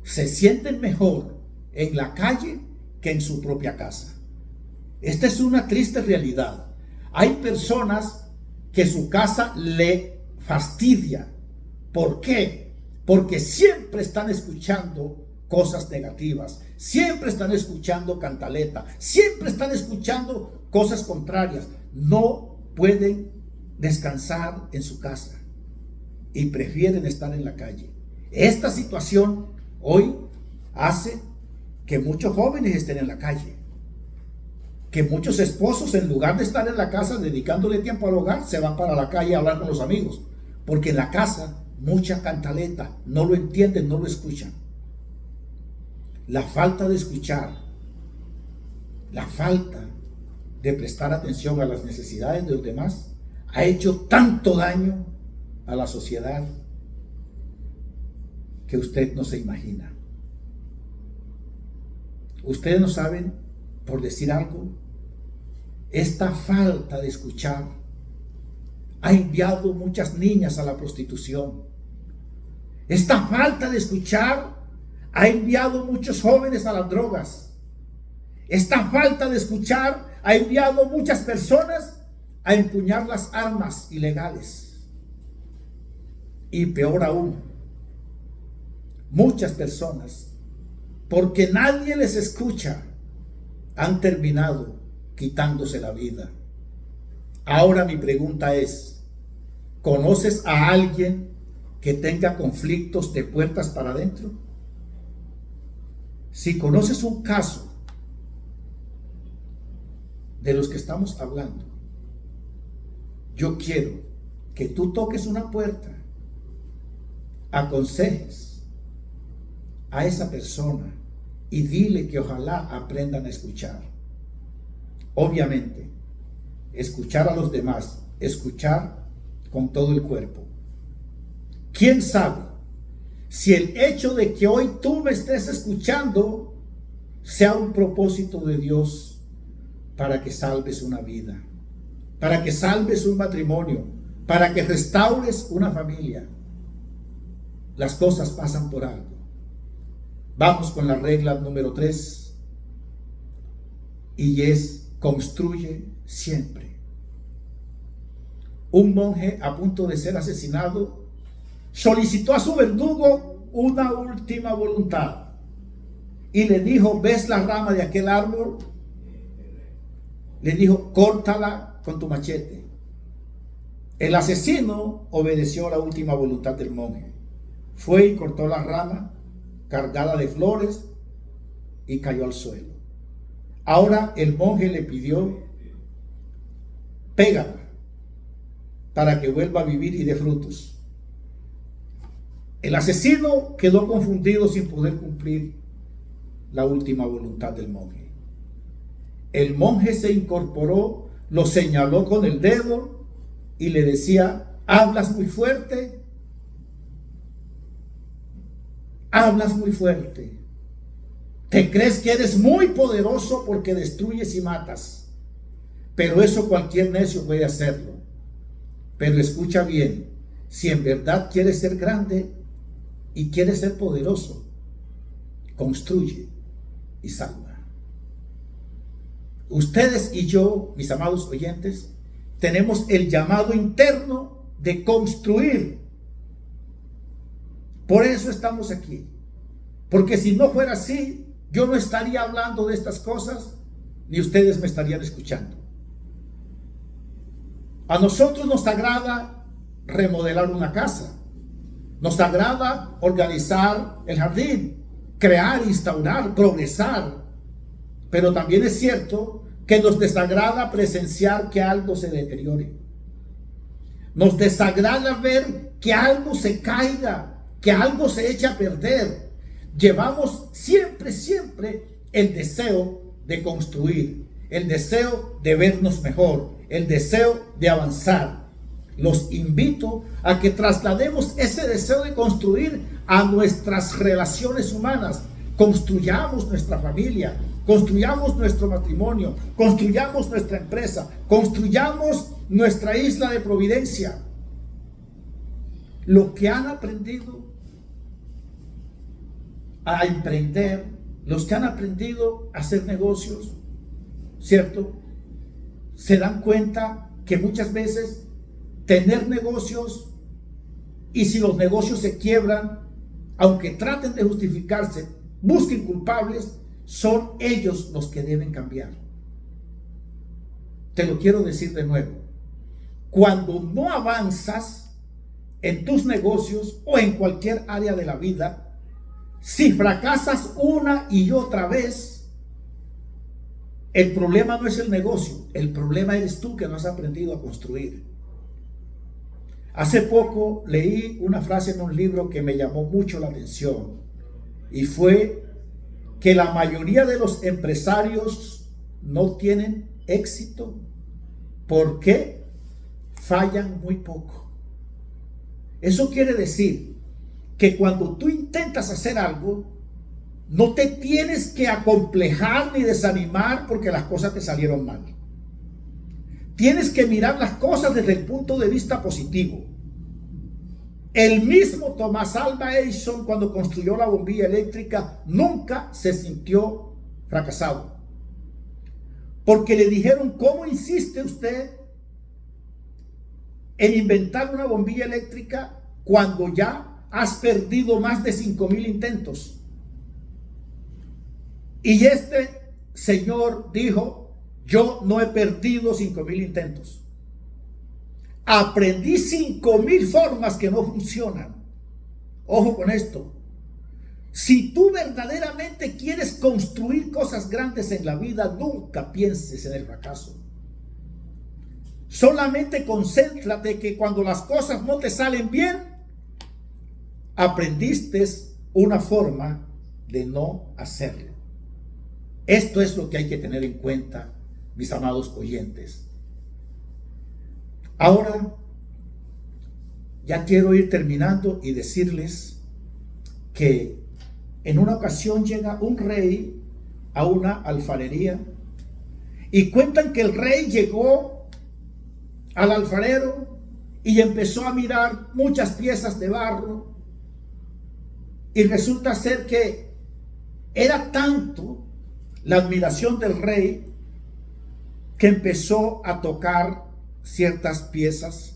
A: se sienten mejor en la calle que en su propia casa. Esta es una triste realidad. Hay personas que su casa le fastidia. ¿Por qué? Porque siempre están escuchando cosas negativas, siempre están escuchando cantaleta, siempre están escuchando cosas contrarias. No pueden descansar en su casa y prefieren estar en la calle. Esta situación hoy hace que muchos jóvenes estén en la calle, que muchos esposos, en lugar de estar en la casa dedicándole tiempo al hogar, se van para la calle a hablar con los amigos, porque en la casa mucha cantaleta, no lo entienden, no lo escuchan. La falta de escuchar, la falta de prestar atención a las necesidades de los demás ha hecho tanto daño a la sociedad que usted no se imagina. Ustedes no saben, por decir algo, esta falta de escuchar ha enviado muchas niñas a la prostitución. Esta falta de escuchar ha enviado muchos jóvenes a las drogas. Esta falta de escuchar ha enviado muchas personas a empuñar las armas ilegales. Y peor aún, muchas personas, porque nadie les escucha, han terminado quitándose la vida. Ahora mi pregunta es, ¿conoces a alguien que tenga conflictos de puertas para adentro? Si conoces un caso de los que estamos hablando, yo quiero que tú toques una puerta, aconsejes a esa persona y dile que ojalá aprendan a escuchar. Obviamente, escuchar a los demás, escuchar con todo el cuerpo. ¿Quién sabe si el hecho de que hoy tú me estés escuchando sea un propósito de Dios para que salves una vida, para que salves un matrimonio, para que restaures una familia? Las cosas pasan por algo. Vamos con la regla número 3, y es: construye siempre. Un monje a punto de ser asesinado solicitó a su verdugo una última voluntad y le dijo: ¿ves la rama de aquel árbol? Le dijo: córtala con tu machete. El asesino obedeció a la última voluntad del monje. Fue y cortó la rama cargada de flores y cayó al suelo. Ahora el monje le pidió: pégala para que vuelva a vivir y dé frutos. El asesino quedó confundido sin poder cumplir la última voluntad del monje. El monje se incorporó, lo señaló con el dedo y le decía: hablas muy fuerte, hablas muy fuerte. Te crees que eres muy poderoso porque destruyes y matas, pero eso cualquier necio puede hacerlo. Pero escucha bien, si en verdad quieres ser grande y quieres ser poderoso, construye y salva. Ustedes y yo, mis amados oyentes, tenemos el llamado interno de construir. Por eso estamos aquí. Porque si no fuera así, yo no estaría hablando de estas cosas ni ustedes me estarían escuchando. A nosotros nos agrada remodelar una casa. Nos agrada organizar el jardín, crear, instaurar, progresar. Pero también es cierto que nos desagrada presenciar que algo se deteriore. Nos desagrada ver que algo se caiga, que algo se eche a perder. Llevamos siempre el deseo de construir, el deseo de vernos mejor, el deseo de avanzar. Los invito a que traslademos ese deseo de construir a nuestras relaciones humanas. Construyamos nuestra familia, construyamos nuestro matrimonio, construyamos nuestra empresa, construyamos nuestra isla de Providencia. Lo que han aprendido a emprender, los que han aprendido a hacer negocios, ¿cierto? Se dan cuenta que muchas veces tener negocios, y si los negocios se quiebran, aunque traten de justificarse, busquen culpables, son ellos los que deben cambiar. Te lo quiero decir de nuevo. Cuando no avanzas en tus negocios o en cualquier área de la vida, si fracasas una y otra vez, el problema no es el negocio, el problema eres tú que no has aprendido a construir. Hace poco leí una frase en un libro que me llamó mucho la atención, y fue que la mayoría de los empresarios no tienen éxito porque fallan muy poco. Eso quiere decir que cuando tú intentas hacer algo, no te tienes que acomplejar ni desanimar porque las cosas te salieron mal. Tienes que mirar las cosas desde el punto de vista positivo. El mismo Thomas Alva Edison, cuando construyó la bombilla eléctrica, nunca se sintió fracasado. Porque le dijeron: ¿cómo insiste usted en inventar una bombilla eléctrica cuando ya has perdido más de 5,000 intentos? Y este señor dijo: yo no he perdido 5,000 intentos. Aprendí 5,000 formas que no funcionan. Ojo con esto. Si tú verdaderamente quieres construir cosas grandes en la vida, nunca pienses en el fracaso. Solamente concéntrate que cuando las cosas no te salen bien, aprendiste una forma de no hacerlo. Esto es lo que hay que tener en cuenta, mis amados oyentes. Ahora, ya quiero ir terminando y decirles que en una ocasión llega un rey a una alfarería y cuentan que el rey llegó al alfarero y empezó a mirar muchas piezas de barro, y resulta ser que era tanto la admiración del rey que empezó a tocar ciertas piezas,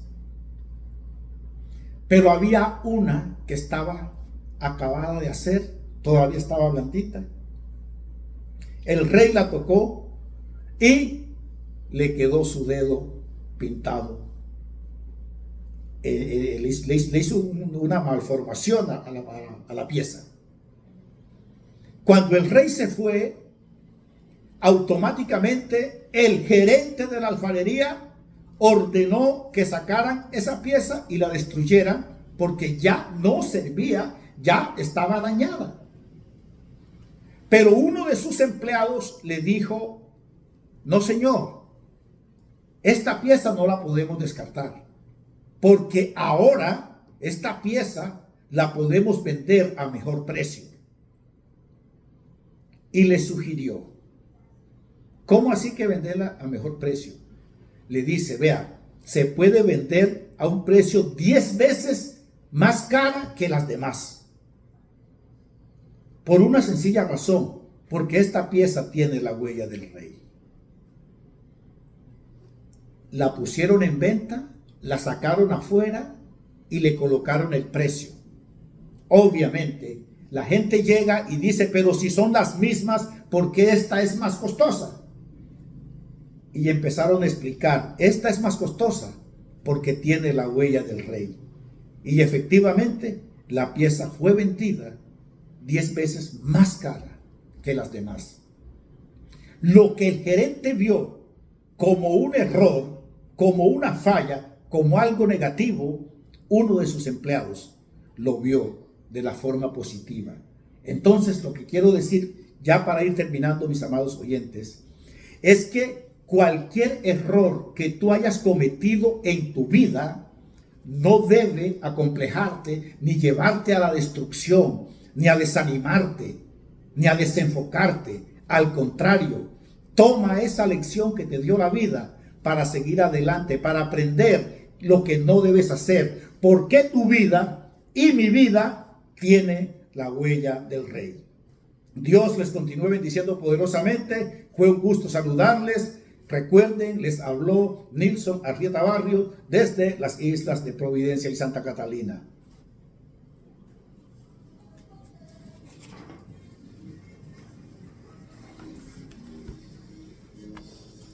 A: pero había una que estaba acabada de hacer, todavía estaba blandita. El rey la tocó y le quedó su dedo pintado. Le hizo una malformación a la pieza. Cuando el rey se fue, automáticamente el gerente de la alfarería ordenó que sacaran esa pieza y la destruyeran porque ya no servía, ya estaba dañada. Pero uno de sus empleados le dijo: no, señor, esta pieza no la podemos descartar, porque ahora esta pieza la podemos vender a mejor precio. Y le sugirió: ¿cómo así que venderla a mejor precio? Le dice: vea, se puede vender a un precio 10 veces más cara que las demás. Por una sencilla razón, porque esta pieza tiene la huella del rey. La pusieron en venta, la sacaron afuera y le colocaron el precio. Obviamente, la gente llega y dice: pero si son las mismas, ¿por qué esta es más costosa? y empezaron a explicar, esta es más costosa porque tiene la huella del rey. Y efectivamente la pieza fue vendida 10 veces más cara que las demás. Lo que el gerente vio como un error, como una falla, como algo negativo, uno de sus empleados lo vio de la forma positiva. Entonces, lo que quiero decir, ya para ir terminando, mis amados oyentes, es que cualquier error que tú hayas cometido en tu vida no debe acomplejarte, ni llevarte a la destrucción, ni a desanimarte, ni a desenfocarte. Al contrario, toma esa lección que te dio la vida para seguir adelante, para aprender lo que no debes hacer, porque tu vida y mi vida tiene la huella del rey. Dios les continúe bendiciendo poderosamente. Fue un gusto saludarles. Recuerden, les habló Nilson Arrieta Barrio desde las islas de Providencia y Santa Catalina.